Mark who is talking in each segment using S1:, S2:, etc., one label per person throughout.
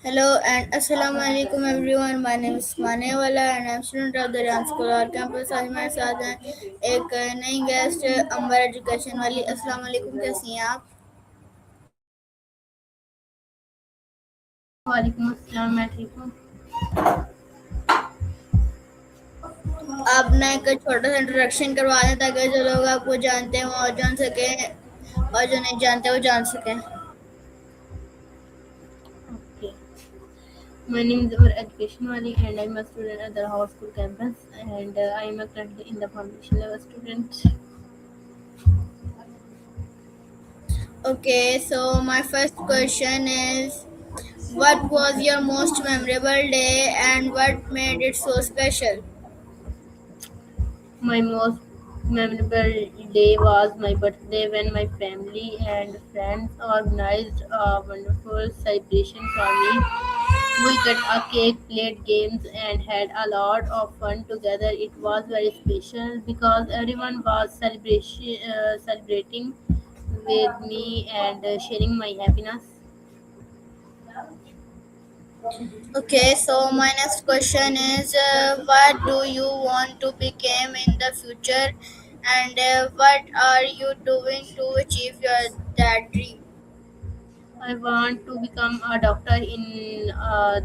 S1: Hello and Assalamu alaikum everyone. My name is Manewala and I'm student of the Ryan School और campus आज हमारे साथ हैं एक नई गेस्ट अंबर एजुकेशन वाली। अस्सलाम वालेकुम, कैसी हैं आप?
S2: वालेकुम अस्सलाम। मैं ठीक हूँ।
S1: आप ना एक छोटा सा इंट्रोडक्शन करवा दें ताकि जो लोग आपको जानते हैं वो और जान सकें और जो नहीं जानते वो जान सकें।
S2: Okay. My name is Amar Education Wali and I'm a student at the House School campus and I am currently in the foundation level student.
S1: Okay, so my first question is, what was your most memorable day and what made it so special?
S2: My most memorable day was my birthday when my family and friends organized a wonderful celebration for me. We cut a cake, played games, and had a lot of fun together. It was very special because everyone was celebrating with me and sharing my happiness.
S1: Okay, so my next question is, what do you want to become in the future, and what are you doing to achieve that dream?
S2: I want to become a doctor in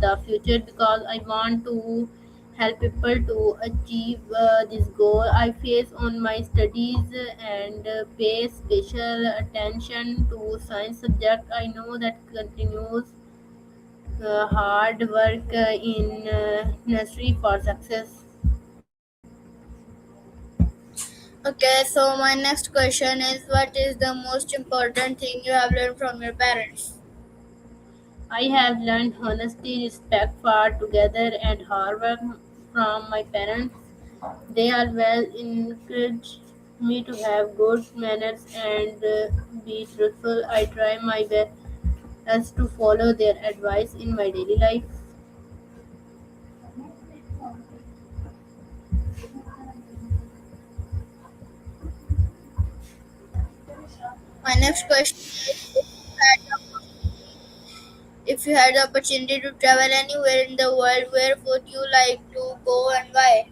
S2: the future because I want to help people to achieve this goal. I face on my studies and pay special attention to science subject. I know that continues hard work in nursery for success.
S1: Okay, so my next question is, what is the most important thing you have learned from your parents?
S2: I have learned honesty, respect for together, and hard work from my parents. They are well encouraged me to have good manners and be truthful. I try my best to follow their advice in my daily life.
S1: My next question is, if you had the opportunity to travel anywhere in the world, where would you like to go and why?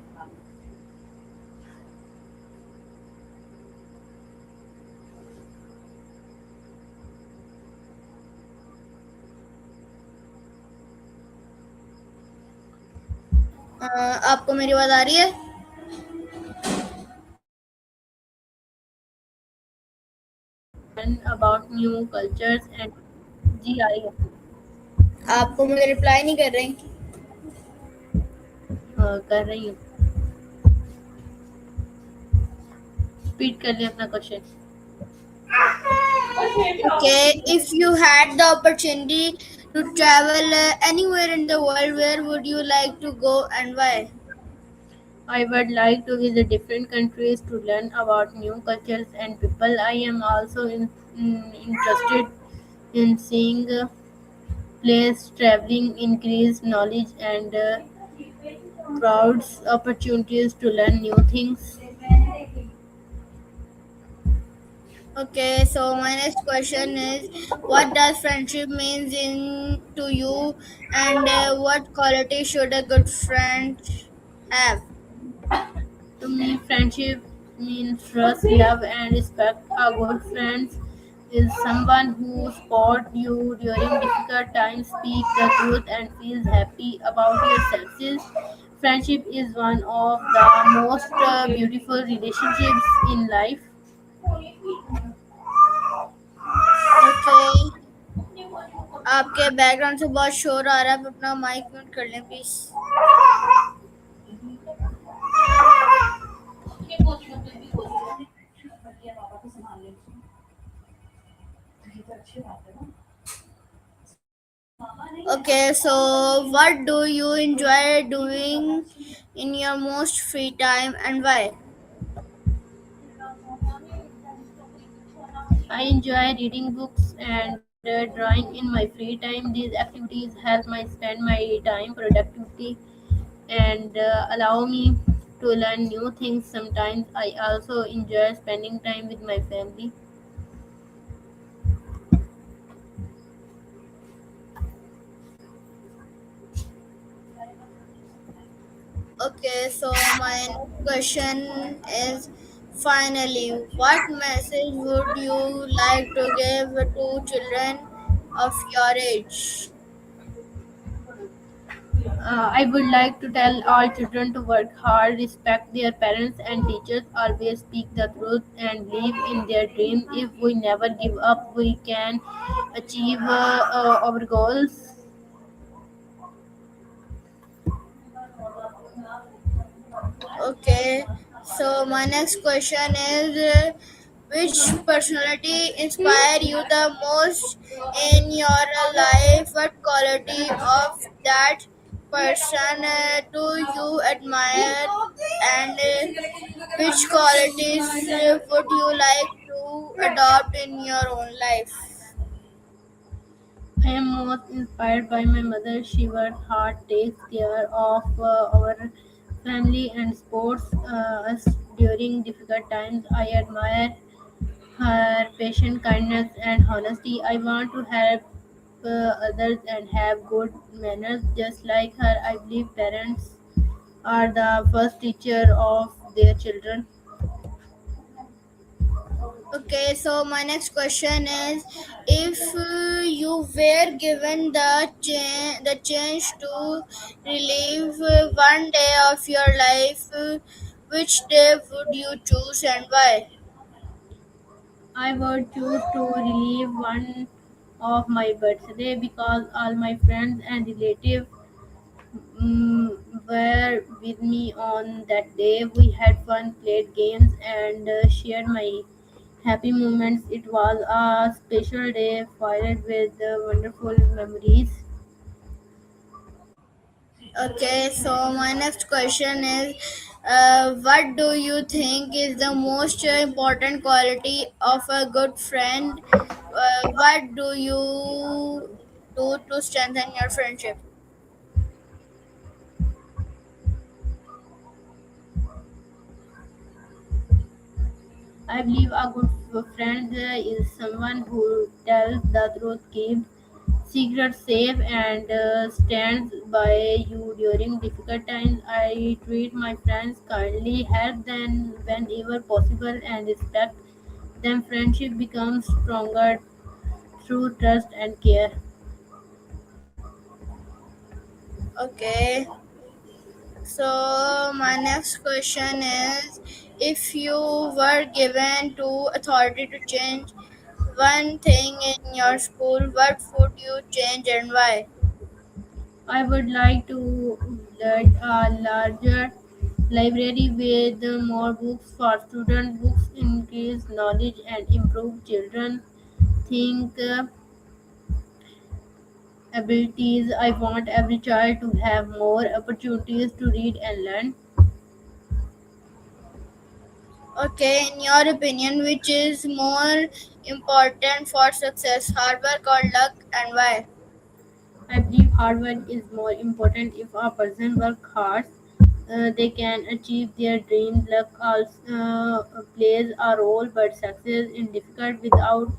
S1: आपको मेरी बात आ रही है?
S2: Learn about new cultures and जी आ रही है।
S1: आपको मुझे reply नहीं कर रही।
S2: कर रही हूँ। रिपीट कर लिया अपना question.
S1: Okay, if you had the opportunity to travel anywhere in the world, where would you like to go and why?
S2: I would like to visit different countries to learn about new cultures and people. I am also interested in seeing place traveling increase knowledge and crowds opportunities to learn new things.
S1: Okay, so my next question is, what does friendship means in to you, and what quality should a good friend have?
S2: To me, friendship means trust, love, and respect. A good friend is someone who supports you during difficult times, speak the truth, and feels happy about your success. Friendship is one of the most beautiful relationships in life.
S1: Okay, आपके background से बहुत शोर आ रहा है, आप अपना mic mute कर लें please. Okay, so what do you enjoy doing in your most free time and why?
S2: I enjoy reading books and drawing in my free time. These activities help me spend my time productively and allow me to learn new things. Sometimes I also enjoy spending time with my family.
S1: Okay, so my next question is finally, what message would you like to give to children of your age?
S2: I would like to tell all children to work hard, respect their parents and teachers, always speak the truth, and believe in their dreams. If we never give up, we can achieve our goals.
S1: Okay, so my next question is which personality inspire you the most in your life? What quality of that person do you admire, and which qualities would you like to adopt in your own life?
S2: I am most inspired by my mother. She works hard, takes care of our family, and supports us during difficult times. I admire her patient kindness and honesty. I want to help others and have good manners just like her. I believe parents are the first teacher of their children.
S1: Okay, so my next question is if you were given the chance to relive one day of your life, which day would you choose and why?
S2: I would choose to relive one of my birthday because all my friends and relatives were with me on that day. We had fun, played games, and shared my happy moments. It was a special day filled with wonderful memories.
S1: Okay, so my next question is what do you think is the most important quality of a good friend? What do you do to strengthen your friendship?
S2: I believe a good friend is someone who tells the truth, keeps secrets safe, and stands by you during difficult times. I treat my friends kindly, help them whenever possible, and respect them. Friendship becomes stronger through trust and care.
S1: Okay. So my next question is if you were given to authority to change one thing in your school, what would you change and why?
S2: I would like to build a larger library with more books for students. Books increase knowledge and improve children think abilities. I want every child to have more opportunities to read and learn.
S1: Okay, in your opinion, which is more important for success, hard work or luck and why?
S2: I believe hard work is more important. If a person works hard, they can achieve their dreams. Luck also plays a role, but success is difficult without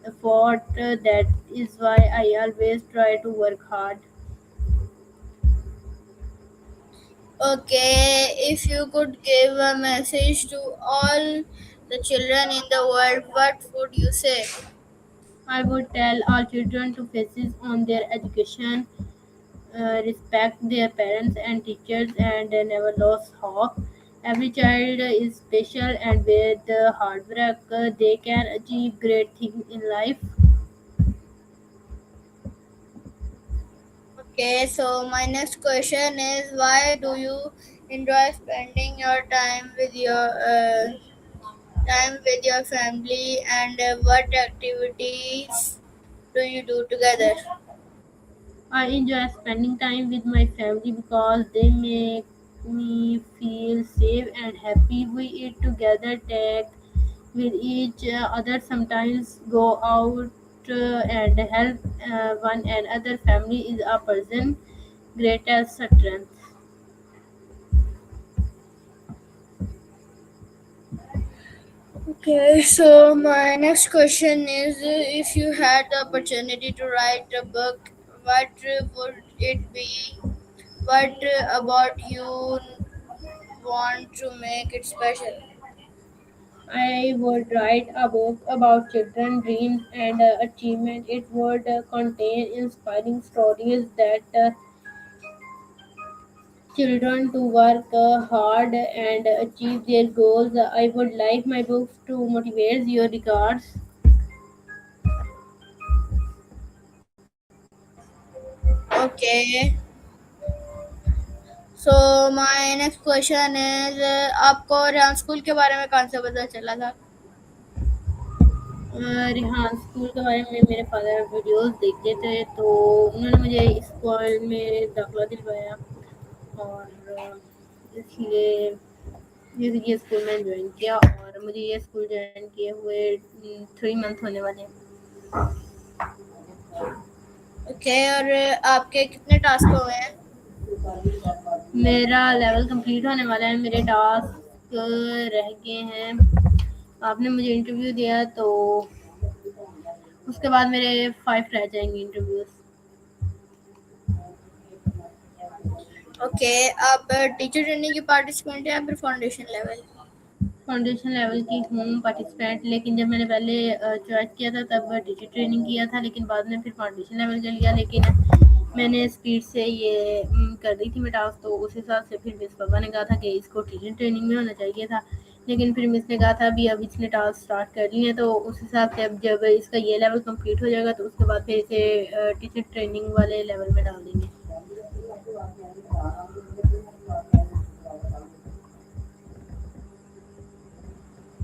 S2: effort. That is why I always try to work hard.
S1: Okay, if you could give a message to all the children in the world, what would you say?
S2: I would tell all children to focus on their education, respect their parents and teachers, and never lose hope. Every child is special, and with hard work, they can achieve great things in life.
S1: Okay, so my next question is why do you enjoy spending your time with your family and what activities do you do together?
S2: I enjoy spending time with my family because they make me feel safe and happy. We eat together, take with each other, sometimes go out and help one another. Family is a person greatest strength.
S1: Okay, so my next question is if you had the opportunity to write a book, what would it be? What about you want to make it special?
S2: I would write a book about children, dreams, and achievement. It would contain inspiring stories that children to work hard and achieve their goals. I would like my books to motivate your regards.
S1: Okay. So my next question is आपको Rehan school के बारे में कहाँ से पता चला था?
S2: Rihan school के बारे में मेरे फादर वीडियोस देखते थे, तो उन्होंने मुझे स्कूल में दाखिला दिलवाया और इसलिए ये स्कूल में ज्वाइन किया और मुझे ये स्कूल ज्वाइन किए हुए 3 मंथ होने वाले हैं।
S1: ओके और आपके कितने टास्क हुए हैं?
S2: मेरा लेवल कंप्लीट होने वाला है, मेरे टास्क रह गए हैं। आपने मुझे इंटरव्यू दिया तो उसके बाद मेरे 5 रह जाएंगे इंटरव्यूज।
S1: ओके आप टीचर ट्रेनिंग की पार्टिसिपेंट या फिर फाउंडेशन लेवल?
S2: फाउंडेशन लेवल की हूँ पार्टिसिपेंट, लेकिन जब मैंने पहले चॉइस किया था तब टीचर ट्रेनिंग किया था, लेकिन बाद में फिर फाउंडेशन लेवल का लिया। लेकिन मैंने स्पीड से ये कर दी थी मैं टास्क, तो उस हिसाब से फिर मिस पापा ने कहा था कि इसको टीचर ट्रेनिंग में होना चाहिए था। लेकिन फिर मिस ने कहा था अभी अब इसने टास्क स्टार्ट कर लिए हैं, तो उस हिसाब से अब जब इसका ये लेवल कंप्लीट हो जाएगा तो उसके बाद फिर इसे टीचर ट्रेनिंग वाले लेवल में डाल देंगे।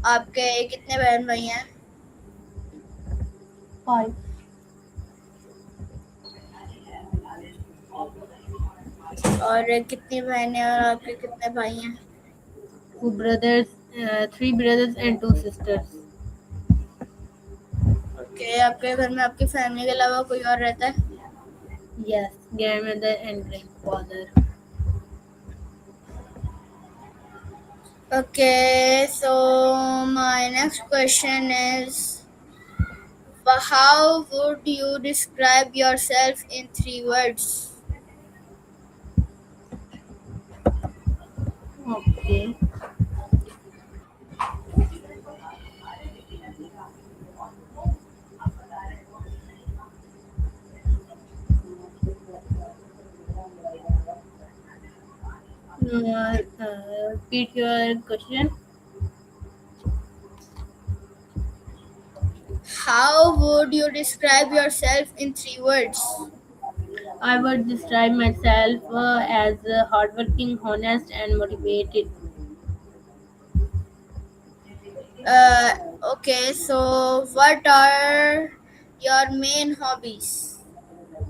S1: आपके कितने बहन भाई हैं?
S2: 5
S1: और कितनी बहनें और आपके कितने भाई हैं?
S2: brothers, 3 brothers and 2 sisters.
S1: Okay आपके घर में आपकी फैमिली के अलावा कोई और रहता है?
S2: Yes, grandmother and grandfather.
S1: Okay, so my next question is how would you describe yourself in 3 words?
S2: Okay. Repeat your question.
S1: How would you describe yourself in 3 words?
S2: I would describe myself as hardworking, honest, and motivated.
S1: Okay, so what are your main hobbies?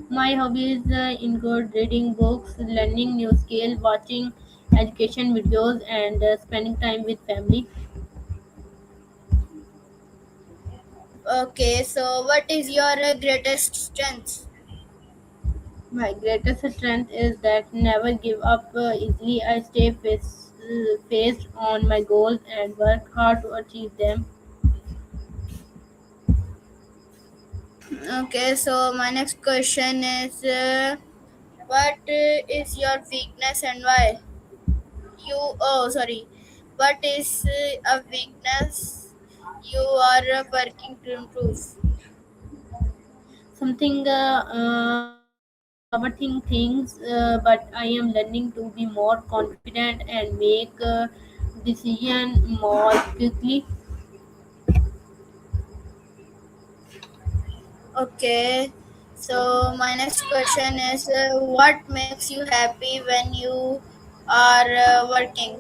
S2: My hobbies include reading books, learning new skills, watching education videos, and spending time with family.
S1: Okay, so what is your greatest strength?
S2: My greatest strength is that never give up easily. I stay faced on my goals and work hard to achieve them.
S1: Okay, so my next question is what is your weakness and why? Sorry. What is a weakness you are working to improve?
S2: Something overthink things, but I am learning to be more confident and make decision more quickly.
S1: Okay, so my next question is what makes you happy when you are working?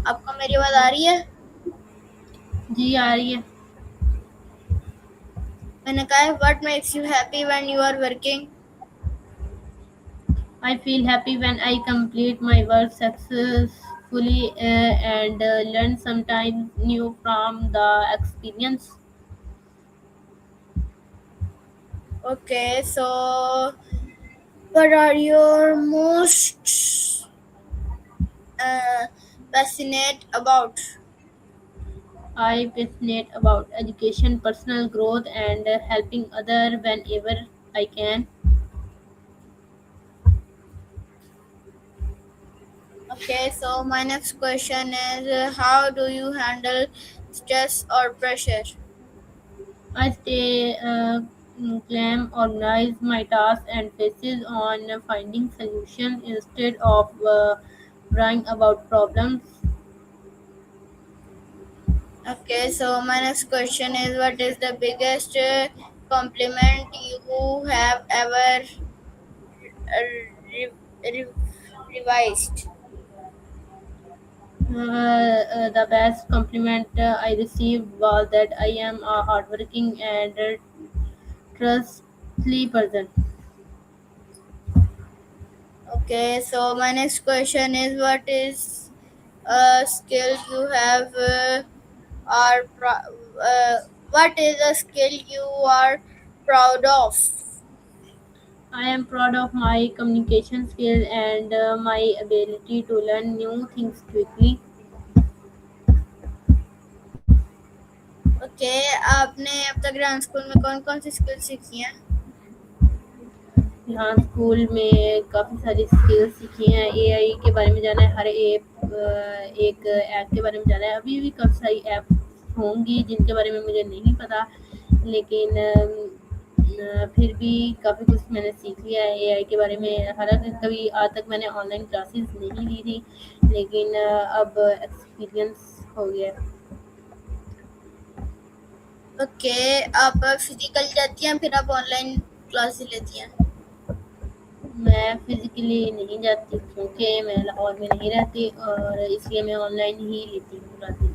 S1: आपको मेरी आवाज आ रही है?
S2: जी आ रही है।
S1: मैंने कहा है what makes you happy when you are working?
S2: I feel happy when I complete my work successfully and learn sometimes new from the experience.
S1: Okay, so what are your most uh, passionate about?
S2: I passionate about education, personal growth, and helping other whenever I can.
S1: Okay, so my next question is how do you handle stress or pressure?
S2: I stay calm, organize my tasks, and focuses on finding solutions instead of worrying about problems.
S1: Okay, so my next question is what is the biggest compliment you have ever re- re- revised?
S2: The best compliment I received was that I am a hardworking and trustworthy person.
S1: Okay, so my next question is what is a skill you have are what is a skill you are proud of?
S2: I am proud of my communication skills and my ability to learn new things quickly.
S1: Okay आपने अब तक ग्राम school में कौन कौन सी skill सीखी हैं?
S2: यहाँ school में काफ़ी सारी स्किल्स सीखी हैं। एआई के बारे में जाना है, हर एक ऐप के बारे में जाना है। अभी भी काफ़ी सारी ऐप होंगी जिनके बारे में मुझे नहीं पता, लेकिन फिर भी काफ़ी कुछ मैंने सीख लिया है एआई के बारे में। हालाँकि कभी आज तक मैंने ऑनलाइन क्लासेस नहीं ली थी, लेकिन अब एक्सपीरियंस हो गया है।
S1: ओके आप फिजिकल जाती हैं फिर आप ऑनलाइन क्लासेस लेती हैं?
S2: मैं फिज़िकली नहीं जाती क्योंकि मैं लाहौर में नहीं रहती और इसलिए मैं ऑनलाइन ही लेती हूँ क्लासेस।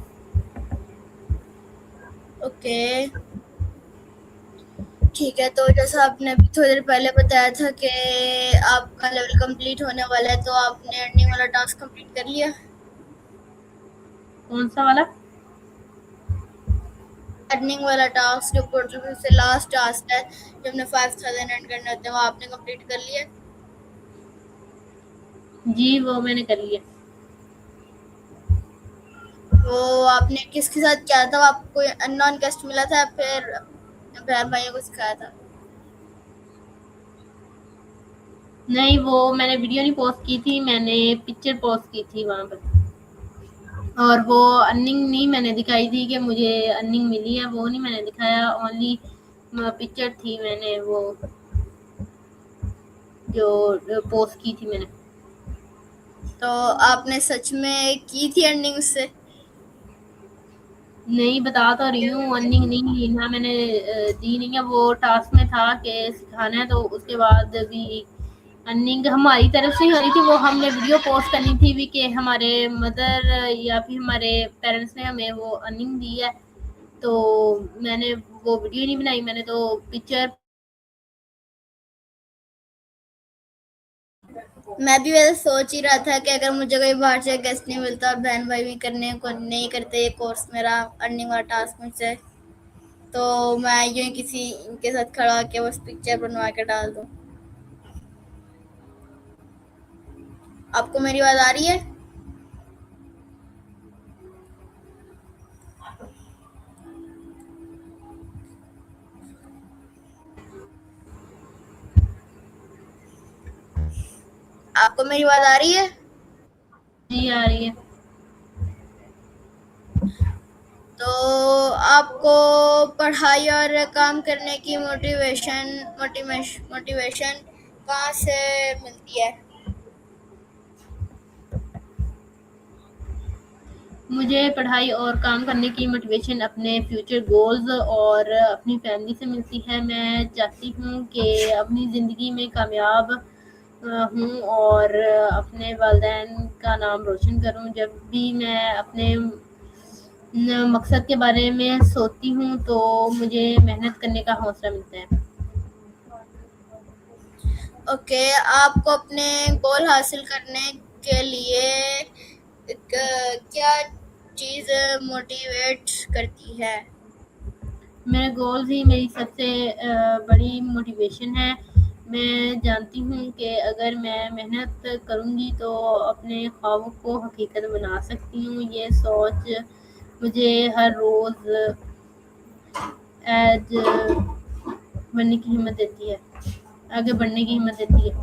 S1: ओके ठीक है, तो जैसा आपने अभी थोड़ी देर पहले बताया था कि आपका लेवल कंप्लीट होने वाला है, तो आपने अर्निंग वाला टास्क कंप्लीट कर लिया?
S2: कौन सा वाला?
S1: अर्निंग वाला टास्क जो पोर्टल पे से लास्ट टास्क है, जो हमने 5000 अर्न करने होते हैं, वो आपने कंप्लीट कर लिया?
S2: जी, वो मैंने कर लिया।
S1: वो आपने किसके साथ किया था? वो आपको कोई अननोन गेस्ट मिला था या फिर बहन भाइयों को सिखाया था?
S2: नहीं, वो मैंने वीडियो नहीं पोस्ट की थी, मैंने पिक्चर पोस्ट की थी वहाँ पर। और वो अर्निंग नहीं मैंने दिखाई थी कि मुझे अर्निंग मिली है, वो नहीं मैंने दिखाया। ओनली पिक्चर थी मैंने वो जो पोस्ट की थी मैंने।
S1: तो आपने सच में की थी अर्निंग उससे?
S2: नहीं, बता तो रही हूँ, अर्निंग नहीं ली ना मैंने, दी नहीं है। वो टास्क में था कि सिखाना है, तो उसके बाद भी अर्निंग हमारी तरफ से ही हो रही थी। वो हमने वीडियो पोस्ट करनी थी भी कि हमारे मदर या फिर हमारे पेरेंट्स ने हमें वो अर्निंग दी है, तो मैंने वो वीडियो नहीं बनाई, मैंने तो पिक्चर।
S1: मैं भी वैसे सोच ही रहा था कि अगर मुझे कोई बाहर से गेस्ट नहीं मिलता और बहन भाई भी करने को नहीं करते ये कोर्स मेरा अर्निंग वाला टास्क मुझसे, तो मैं यूं ही किसी इनके साथ खड़ा होकर बस पिक्चर बनवा के डाल दूं। आपको मेरी आवाज आ रही है? आपको मेरी आवाज आ रही है?
S2: जी, आ रही है।
S1: तो आपको पढ़ाई और काम करने की मोटिवेशन कहाँ से मिलती है?
S2: मुझे पढ़ाई और काम करने की मोटिवेशन अपने फ्यूचर गोल्स और अपनी फैमिली से मिलती है। मैं चाहती हूँ कि अपनी ज़िंदगी में कामयाब हूँ और अपने वालिदैन का नाम रोशन करूँ। जब भी मैं अपने मकसद के बारे में सोचती हूँ तो मुझे मेहनत करने का हौसला मिलता है।
S1: ओके आपको अपने गोल हासिल करने के लिए क्या चीज़ मोटिवेट करती है?
S2: मेरे गोल्स ही मेरी सबसे बड़ी मोटिवेशन है। मैं जानती हूँ कि अगर मैं मेहनत करूँगी तो अपने ख्वाबों को हकीकत बना सकती हूँ। ये सोच मुझे हर रोज़ एज बनने की हिम्मत देती है, आगे बढ़ने की हिम्मत देती है।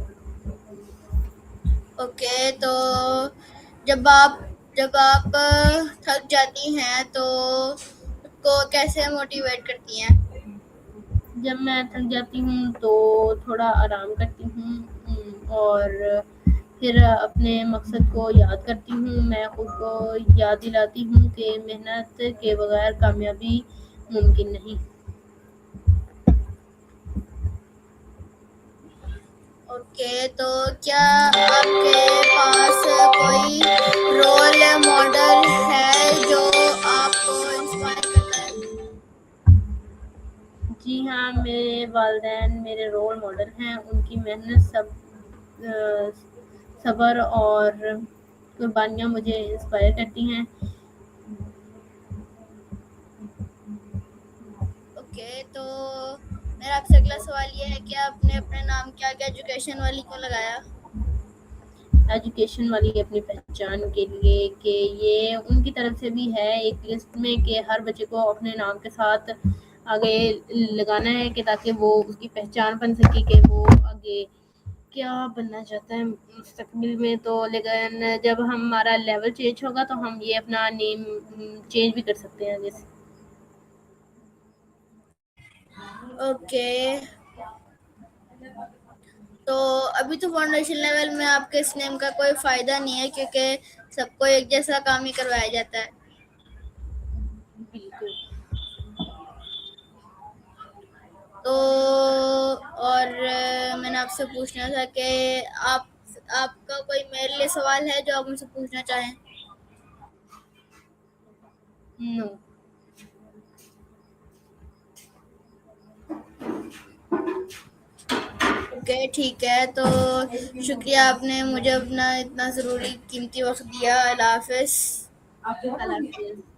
S1: ओके, तो जब आप जब आप थक जाती हैं तो खुद को कैसे मोटिवेट करती हैं?
S2: जब मैं थक जाती हूँ तो थोड़ा आराम करती हूँ, और फिर अपने मकसद को याद करती हूँ। मैं खुद को याद दिलाती हूँ कि मेहनत के बगैर कामयाबी मुमकिन नहीं।
S1: ओके, तो क्या आपके पास कोई रोल मॉडल है जो आपको इंस्पायर करता है?
S2: जी हाँ, मेरे वालिदैन मेरे रोल मॉडल हैं। उनकी मेहनत, अ, सब्र और कुर्बानियाँ मुझे इंस्पायर करती हैं।
S1: ओके, तो मेरा आपसे अगला सवाल ये है कि आपने अपने नाम के आगे एजुकेशन वाली क्यों लगाया?
S2: एजुकेशन वाली अपनी पहचान के लिए, कि ये उनकी तरफ से भी है एक लिस्ट में कि हर बच्चे को अपने नाम के साथ आगे लगाना है, कि ताकि वो उसकी पहचान बन सके कि वो आगे क्या बनना चाहता है मुस्तकबिल में। तो लेकिन जब हमारा लेवल चेंज होगा तो हम ये अपना नेम चेंज भी कर सकते हैं आगे से।
S1: ओके, तो अभी तो फाउंडेशन लेवल में आपके इस नेम का कोई फायदा नहीं है क्योंकि सबको एक जैसा काम ही करवाया जाता है।
S2: बिल्कुल।
S1: तो और मैंने आपसे पूछना था कि आप आपका कोई मेरे लिए सवाल है जो आप मुझसे पूछना चाहें?
S2: नो।
S1: ओके, ठीक है, तो शुक्रिया, आपने मुझे अपना इतना ज़रूरी कीमती वक्त दिया। अल्लाह हाफिज़।
S2: अल्लाह हाफिज़।